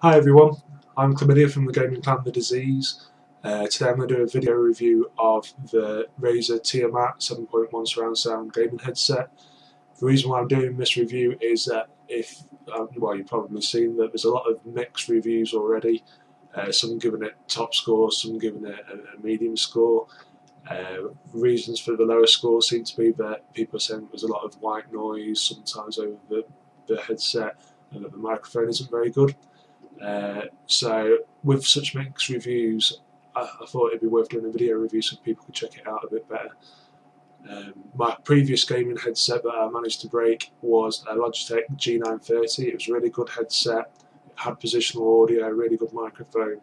Hi everyone, I'm Chlamydia from the gaming clan The Disease. Today I'm going to do a video review of the Razer Tiamat 7.1 surround sound gaming headset. The reason why I'm doing this review is that well, you've probably seen that there's a lot of mixed reviews already. Some giving it top scores, some giving it a medium score. Reasons for the lower score seem to be that people are saying there's a lot of white noise sometimes over the headset and that the microphone isn't very good. So with such mixed reviews, I thought it'd be worth doing a video review so people could check it out a bit better. My previous gaming headset that I managed to break was a Logitech G930. It was a really good headset, it had positional audio, a really good microphone.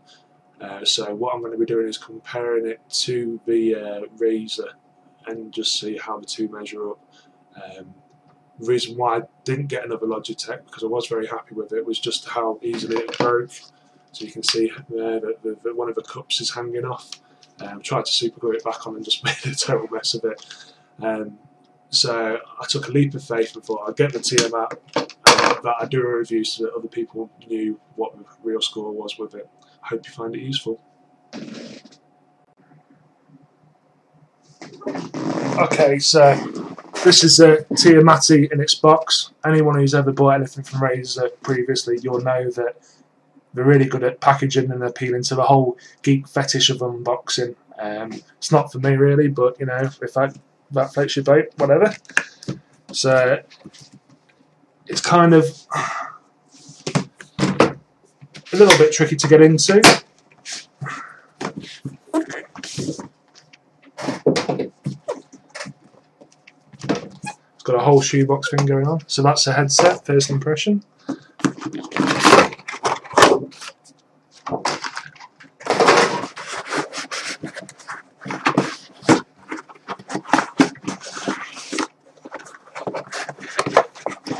So what I'm going to be doing is comparing it to the Razer and just see how the two measure up. The reason why I didn't get another Logitech, because I was very happy with it, was just how easily it broke. So you can see there that one of the cups is hanging off. Tried to super glue it back on and just made a total mess of it. So I took a leap of faith and thought I'd get the Tiamat and that I'd do a review so that other people knew what the real score was with it. I hope you find it useful. Okay, so this is a Tiamat in its box. Anyone who's ever bought anything from Razer previously, you'll know that they're really good at packaging and appealing to the whole geek fetish of unboxing. It's not for me really, but you know, if that floats your boat, whatever. So it's kind of a little bit tricky to get into. Got a whole shoebox thing going on. So that's a headset, first impression.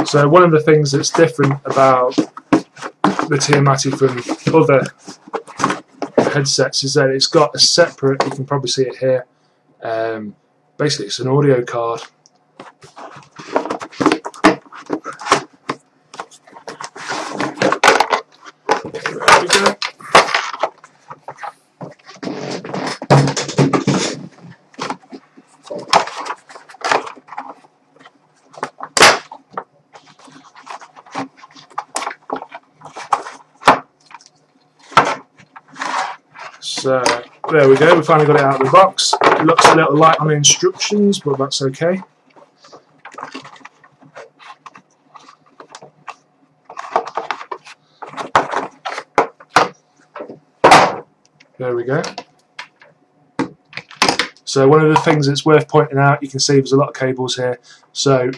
So one of the things that's different about the Tiamat from other headsets is that it's got a separate, you can probably see it here, basically it's an audio card. There we go. So there we go, we finally got it out of the box. It looks a little light on the instructions, but that's okay. There we go. So one of the things that's worth pointing out, you can see there's a lot of cables here. So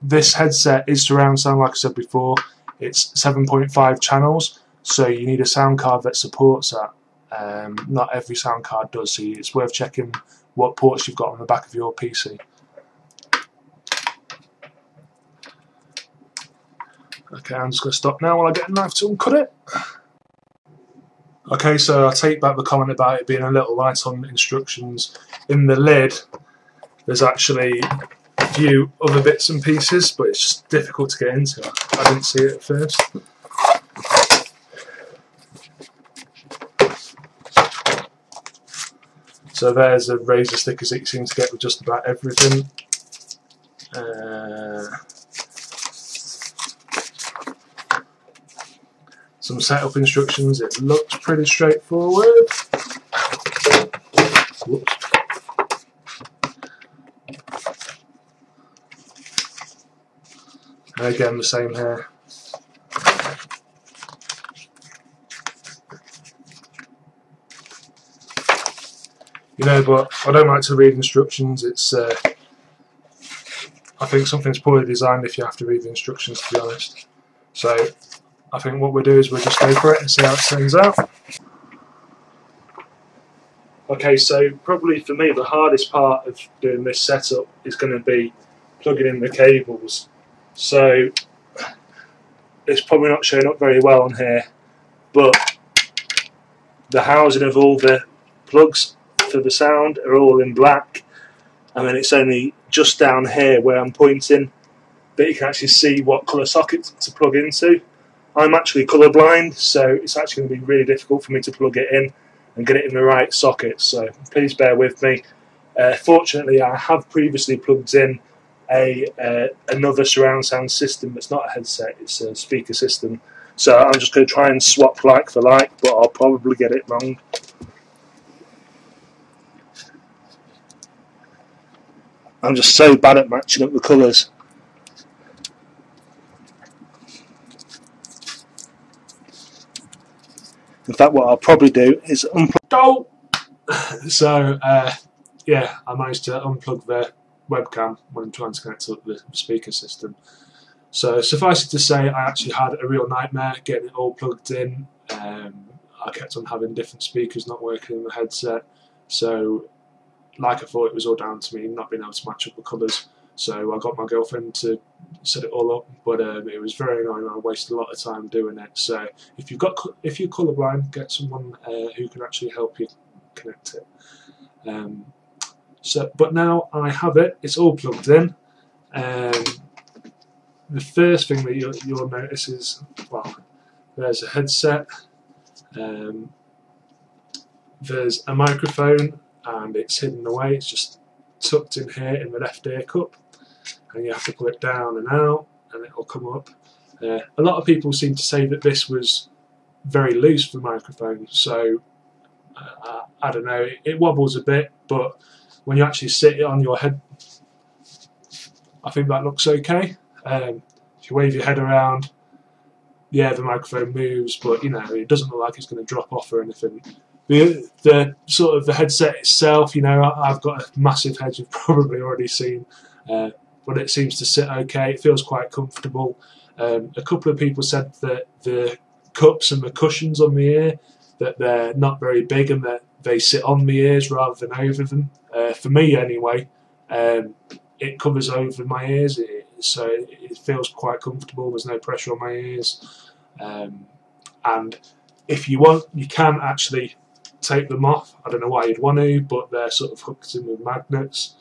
this headset is surround sound, like I said before. It's 7.5 channels, so you need a sound card that supports that. Not every sound card does, so it's worth checking what ports you've got on the back of your PC. Okay, I'm just going to stop now while I get a knife to uncut it. Okay, so I take back the comment about it being a little light on instructions. In the lid, there's actually a few other bits and pieces, but it's just difficult to get into. I didn't see it at first. So there's the Razer stickers that you seem to get with just about everything. Some setup instructions, it looks pretty straightforward. Whoops. And again, the same here. You know, but I don't like to read instructions. It's, I think something's poorly designed if you have to read the instructions, to be honest. So I think what we'll do is we'll just go for it and see how it turns out. Okay, so probably for me the hardest part of doing this setup is going to be plugging in the cables. So it's probably not showing up very well on here, but the housing of all the plugs for the sound are all in black, and then it's only just down here where I'm pointing that you can actually see what colour socket to plug into. I'm actually colourblind, so it's actually going to be really difficult for me to plug it in and get it in the right socket, so please bear with me. Fortunately, I have previously plugged in another surround sound system that's not a headset, it's a speaker system, so I'm just going to try and swap like for like, but I'll probably get it wrong. I'm just so bad at matching up the colours. In fact, what I'll probably do is unplug. So, yeah, I managed to unplug the webcam when trying to connect to the speaker system. So, suffice it to say, I actually had a real nightmare getting it all plugged in. I kept on having different speakers not working in the headset. So, like I thought, it was all down to me not being able to match up the colours. So I got my girlfriend to set it all up, but it was very annoying. I wasted a lot of time doing it. So if you're colourblind, get someone who can actually help you connect it. But now I have it. It's all plugged in. The first thing that you'll notice is, well, there's a headset. There's a microphone, and it's hidden away. It's just tucked in here in the left ear cup, and you have to pull it down and out, and it'll come up. A lot of people seem to say that this was very loose for the microphone, so I don't know, it wobbles a bit, but when you actually sit it on your head, I think that looks okay. If you wave your head around, yeah, the microphone moves, but you know, it doesn't look like it's going to drop off or anything. The sort of the headset itself, you know, I've got a massive head, you've probably already seen, but it seems to sit okay. It feels quite comfortable. A couple of people said that the cups and the cushions on the ear, that they're not very big and that they sit on the ears rather than over them. For me anyway, it covers over my ears, so it feels quite comfortable. There's no pressure on my ears, and if you want, you can actually take them off. I don't know why you'd want to, but they're sort of hooked in with magnets.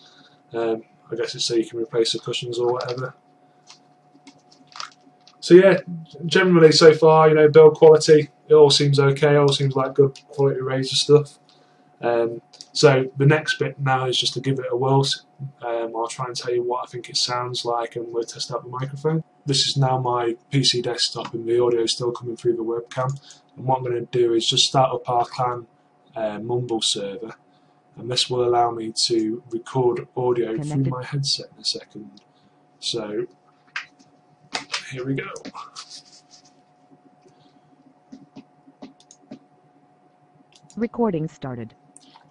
I guess it's so you can replace the cushions or whatever. So yeah, generally so far, you know, build quality, it all seems okay. It all seems like good quality Razer stuff. So the next bit now is just to give it a whirl. I'll try and tell you what I think it sounds like, and we'll test out the microphone. This is now my PC desktop, and the audio is still coming through the webcam. And what I'm going to do is just start up our Clan Mumble server, and this will allow me to record audio through my headset in a second. So here we go. Recording started.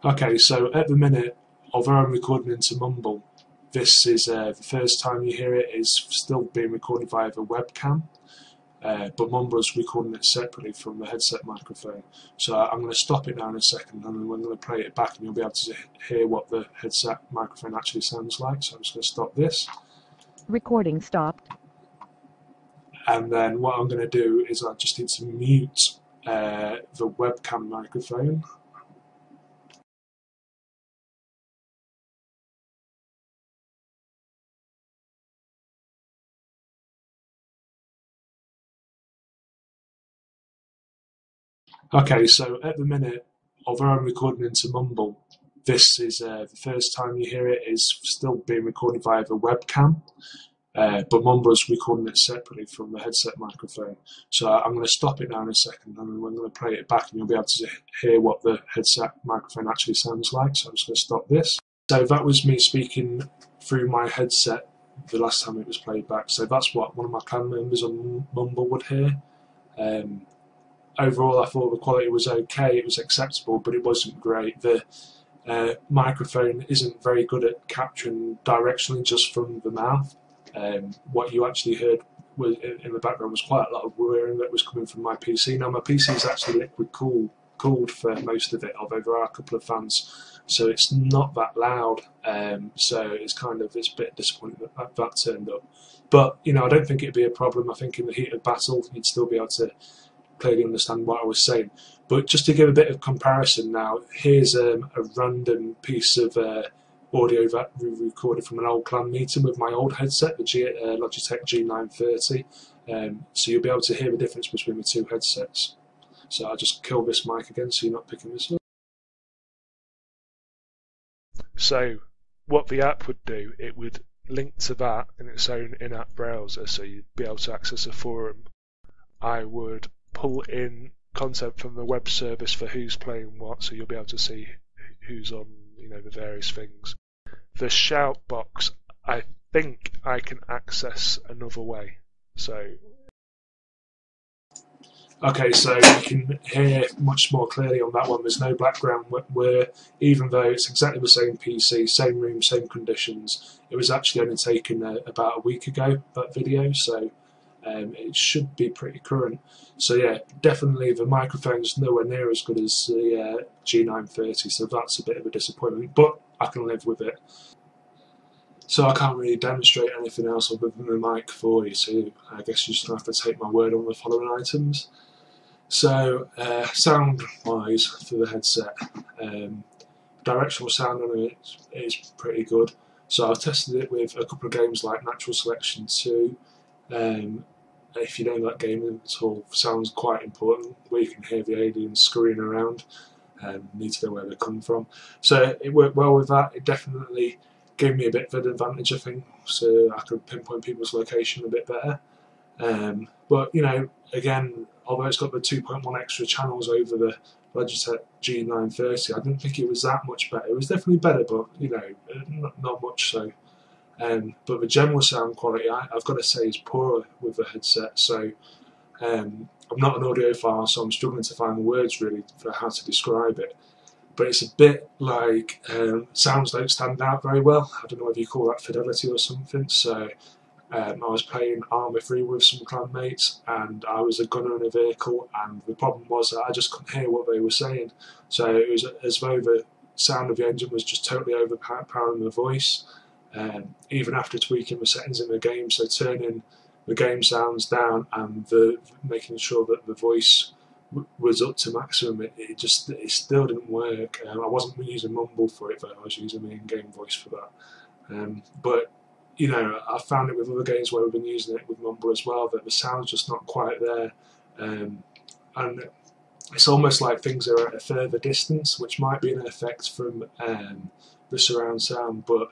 Okay, so at the minute, although I'm recording into Mumble, this is the first time you hear it is still being recorded via the webcam, but Mumble's recording it separately from the headset microphone. So I'm going to stop it now in a second, and then we're going to play it back, and you'll be able to hear what the headset microphone actually sounds like. So I'm just going to stop this. Recording stopped. And then what I'm going to do is I just need to mute the webcam microphone. Okay, so at the minute, although I'm recording into Mumble, this is the first time you hear it is still being recorded via the webcam, but Mumble's recording it separately from the headset microphone. So I'm going to stop it now in a second, and then we're going to play it back, and you'll be able to hear what the headset microphone actually sounds like. So I'm just going to stop this. So that was me speaking through my headset the last time it was played back. So that's what one of my clan members on Mumble would hear. Overall, I thought the quality was okay, it was acceptable, but it wasn't great. The microphone isn't very good at capturing directionally just from the mouth. What you actually heard was, in the background, was quite a lot of whirring that was coming from my PC. Now, my PC is actually liquid cooled for most of it, although there are a couple of fans, so it's not that loud. So it's a bit disappointing that turned up. But you know, I don't think it'd be a problem. I think in the heat of battle, you'd still be able to clearly understand what I was saying. But just to give a bit of comparison now, here's a random piece of audio that we recorded from an old clan meeting with my old headset, the Logitech G930. so you'll be able to hear the difference between the two headsets. So I'll just kill this mic again so you're not picking this up. So what the app would do, it would link to that in its own in-app browser, so you'd be able to access a forum. I would pull in content from the web service for who's playing what, so you'll be able to see who's on, the various things. The shout box, I think I can access another way. Okay, so you can hear much more clearly on that one. There's no background where, even though it's exactly the same PC, same room, same conditions, it was actually only taken about a week ago, that video, so it should be pretty current. So yeah, definitely the microphone's nowhere near as good as the G930, so that's a bit of a disappointment, but I can live with it. So I can't really demonstrate anything else other than the mic for you, so I guess you're just going to have to take my word on the following items. So, sound-wise for the headset, directional sound on it is pretty good. So I've tested it with a couple of games like Natural Selection 2. If you know that game at all, sound's quite important, where you can hear the aliens scurrying around. Need to know where they come from. So it worked well with that. It definitely gave me a bit of an advantage, I think, so I could pinpoint people's location a bit better. But again, although it's got the 2.1 extra channels over the Logitech G930, I didn't think it was that much better. It was definitely better, but not much so. But the general sound quality, I've got to say, is poorer with the headset. So I'm not an audiophile, so I'm struggling to find the words really for how to describe it. But it's a bit like sounds don't stand out very well. I don't know whether you call that fidelity or something. So I was playing Arma 3 with some clanmates, and I was a gunner in a vehicle, and the problem was that I just couldn't hear what they were saying. So it was as though the sound of the engine was just totally overpowering the voice. Even after tweaking the settings in the game, so turning the game sounds down and making sure that the voice was up to maximum, it still didn't work. I wasn't using Mumble for it, though. I was using the in-game voice for that. But I found it with other games where we've been using it with Mumble as well, that the sound's just not quite there. And it's almost like things are at a further distance, which might be an effect from the surround sound, but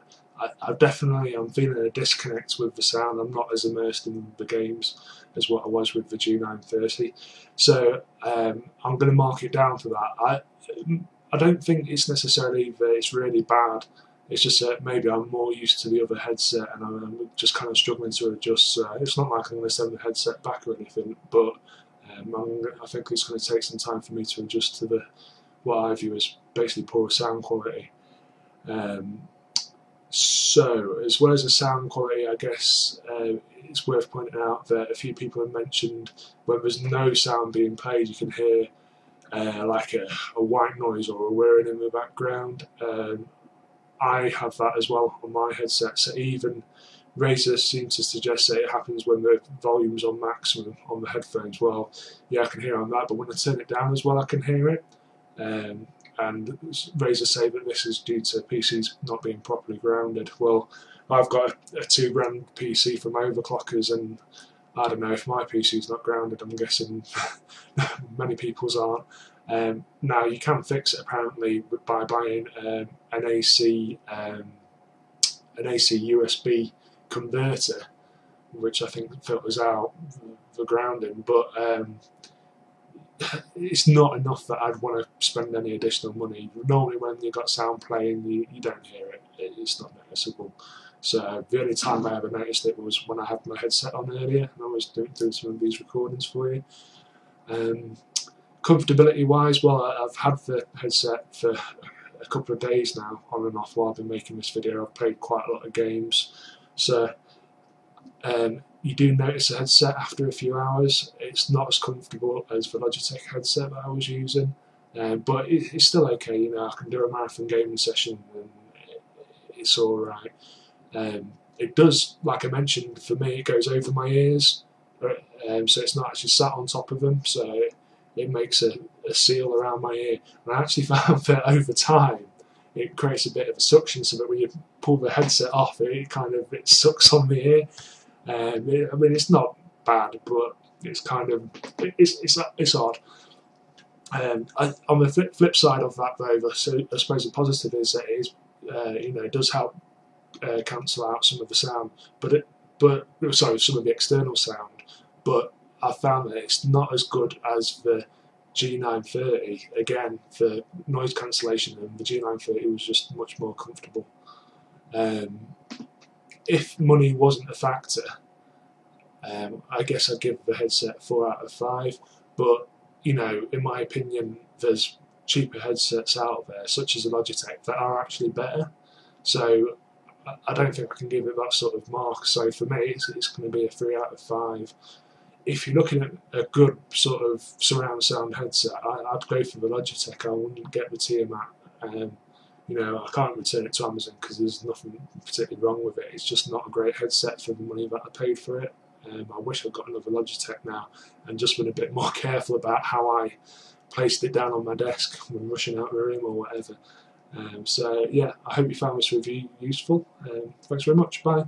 I'm feeling a disconnect with the sound. I'm not as immersed in the games as what I was with the G930. So I'm going to mark it down for that. I don't think it's necessarily that it's really bad. It's just that maybe I'm more used to the other headset and I'm just kind of struggling to adjust. So it's not like I'm going to send the headset back or anything, but I think it's going to take some time for me to adjust to what I view as basically poor sound quality. So, as well as the sound quality, I guess it's worth pointing out that a few people have mentioned when there's no sound being played, you can hear like a white noise or a whirring in the background. I have that as well on my headset, so even Razer seems to suggest that it happens when the volume's on maximum on the headphones. Well, yeah, I can hear on that, but when I turn it down as well, I can hear it. And Razer say that this is due to PCs not being properly grounded. Well, I've got a $2,000 PC from overclockers, and I don't know if my PC's not grounded. I'm guessing many people's aren't. Now you can fix it apparently by buying an AC USB converter, which I think filters out the grounding, but it's not enough that I'd want to spend any additional money. Normally when you've got sound playing, you don't hear it. It's not noticeable. So the only time I ever noticed it was when I had my headset on earlier, and I was doing some of these recordings for you. Comfortability wise, well, I've had the headset for a couple of days now, on and off, while I've been making this video. I've played quite a lot of games, so you do notice a headset after a few hours. It's not as comfortable as the Logitech headset that I was using, but it's still okay. I can do a marathon gaming session and it's alright. It does, like I mentioned, for me it goes over my ears, so it's not actually sat on top of them, so it makes a seal around my ear. And I actually found that over time it creates a bit of a suction, so that when you pull the headset off, it sucks on the ear. I mean, it's not bad, but it's kind of it's odd. On the flip side of that, though, so I suppose the positive is that it is, it does help cancel out some of the sound, some of the external sound. But I found that it's not as good as the G930 again for noise cancellation, and the G930 was just much more comfortable. If money wasn't a factor, I guess I'd give the headset 4 out of 5. But in my opinion, there's cheaper headsets out there, such as the Logitech, that are actually better. So I don't think I can give it that sort of mark. So for me, it's going to be a 3 out of 5. If you're looking at a good sort of surround sound headset, I'd go for the Logitech. I wouldn't get the Tiamat. I can't return it to Amazon because there's nothing particularly wrong with it. It's just not a great headset for the money that I paid for it. I wish I'd got another Logitech now and just been a bit more careful about how I placed it down on my desk when rushing out of the room or whatever. So yeah, I hope you found this review useful. Thanks very much. Bye.